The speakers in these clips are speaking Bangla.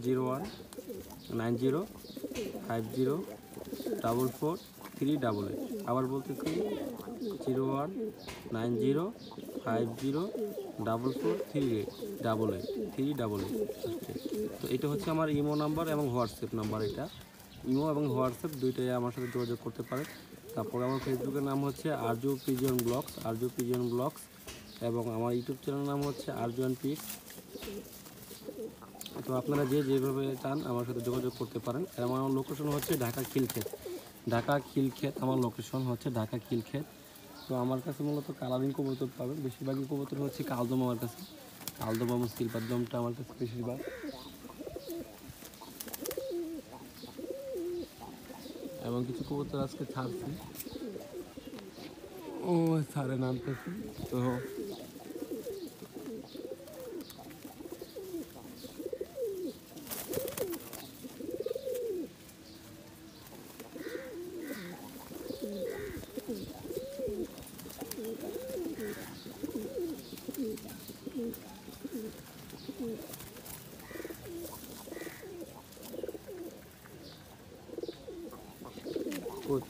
0190504438। আবার বলতেছি 0190504438। তো এটা হচ্ছে আমার ইমো নাম্বার এবং হোয়াটসঅ্যাপ নাম্বার। এটা ইমো এবং হোয়াটসঅ্যাপ দুইটাই আমার সাথে যোগাযোগ করতে পারেন। তারপরে আমার ফেসবুকের নাম হচ্ছে আরজু পিজিয়ন ব্লগস, এবং আমার ইউটিউব চ্যানেলের নাম হচ্ছে আরজুয়ান পিক্স। তো আপনারা যেভাবে চান আমার সাথে যোগাযোগ করতে পারেন। এবং আমার লোকেশন হচ্ছে ঢাকা খিলক্ষেত। আমার লোকেশন হচ্ছে ঢাকা খিলক্ষেত। তো আমার কাছে মূলত কালারিং কবুতর পাবেন। বেশিরভাগই কবুতর হচ্ছে কালদম। আমার কাছে কালদম এবং সিলভার দমটা আমার কাছে বেশিরভাগ। এবং কিছু কবুতর আজকে ছাড়ছি, ছাড়ে নামতেছি। তো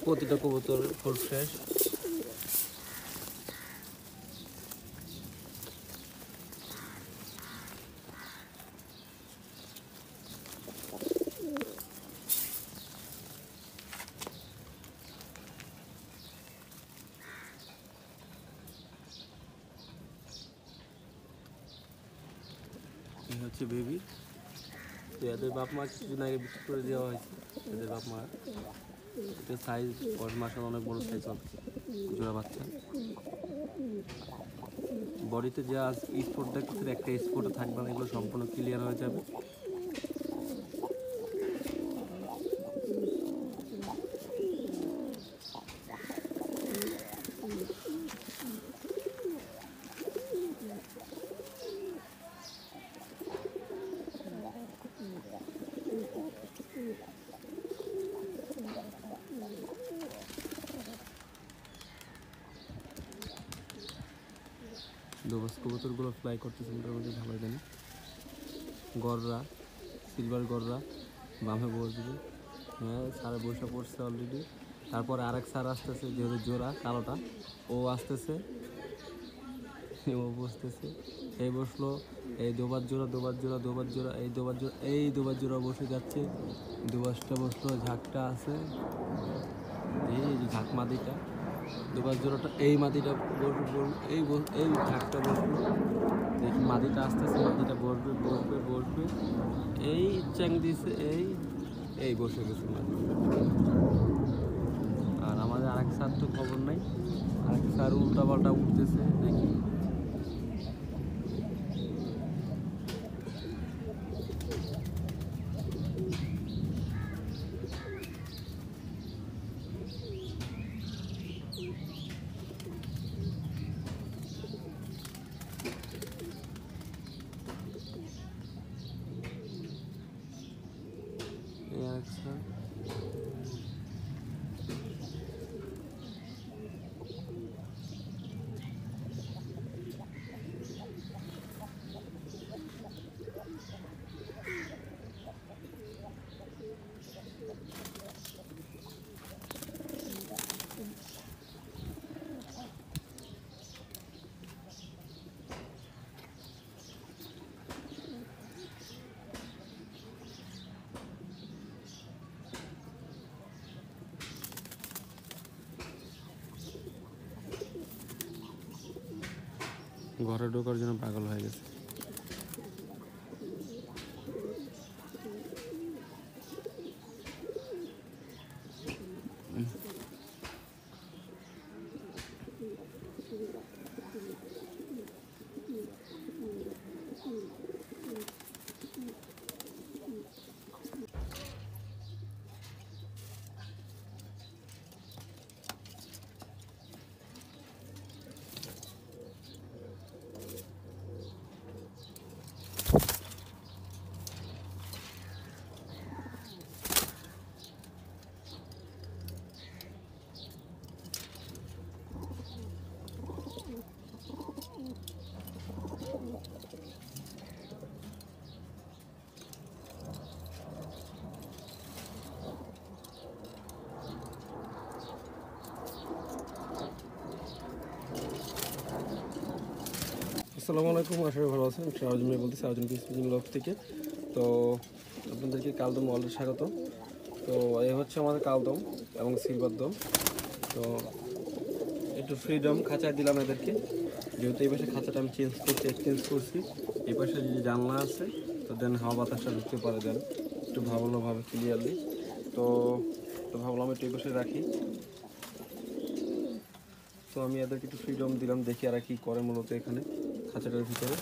প্রতিটা কবুতর ফুল ফ্রেশ। এই হচ্ছে বেবি। তো এদের বাপ মা কিছুদিন আগে বিক্রি করে দেওয়া হয়েছে। এদের বাপ মা এটা সাইজ 10 মাসের অনেক বড় সাইজ হবে জোড়া বাচ্চা। বডিতে যে আজ স্পট দেখতেছেন, একটা স্পটও থাকবে না, এগুলো সম্পূর্ণ ক্লিয়ার হয়ে যাবে। দোবাস কবুতরগুলো ফ্লাই করতেছে মোটামুটি ভালো জানি। গররা, সিলভার গররা বামে বসবে। হ্যাঁ, সারে বসে পড়ছে অলরেডি। তারপরে আরেক সার আসতেছে, যেহেতু জোড়া কালোটা, ও আসতেছে, ও বসতেছে। এই বসলো, এই দোবার জোড়া, এই দোবার জোড়া বসে যাচ্ছে। দোবাসটা বসলো, ঝাঁকটা আছে, এই যে ঝাঁক মাদিটা, দোবার জোড়াটা, এই মাদিটা বসবে, এই ঝাঁকটা বসলো। দেখি মাদিটা আসতেছে, মাদিটা বসবে। এই চ্যাং দিছে, এই বসে গেছে মাদি। আর আমাদের আরেক স্যার তো খবর নাই, আরেক স্যার উল্টা পাল্টা উঠতেছে, দেখি। আরেক স্যার ঘরে ঢোকার জন্য পাগল হয়ে গেছে। আসসালামু আলাইকুম, আশা করি ভালো আছেন। সারাজন ভাই বলতেছি, সারাজন স্পিকিং ব্লগ থেকে। তো আপনাদেরকে কালদম ওয়ার্ল্ডে স্বাগত। তো এই হচ্ছে আমাদের কালদম এবং সিলভার দম। তো একটু ফ্রিডম খাঁচায় দিলাম এদেরকে, যেহেতু এই পাশে খাঁচাটা আমি এক্সচেঞ্জ করছি। এই পাশে যে জানলা আছে, তো দেন হাওয়া বাতাসটা ঢুকতে পারে, দেন একটু ভালোভাবে ক্লিয়ারলি। তো তো ভাবলাম একটু এই পাশে রাখি। তো আমি এদেরকে একটু ফ্রিডম দিলাম, দেখি আর কি করে মূলত এখানে খাঁচাটার ভিতরে।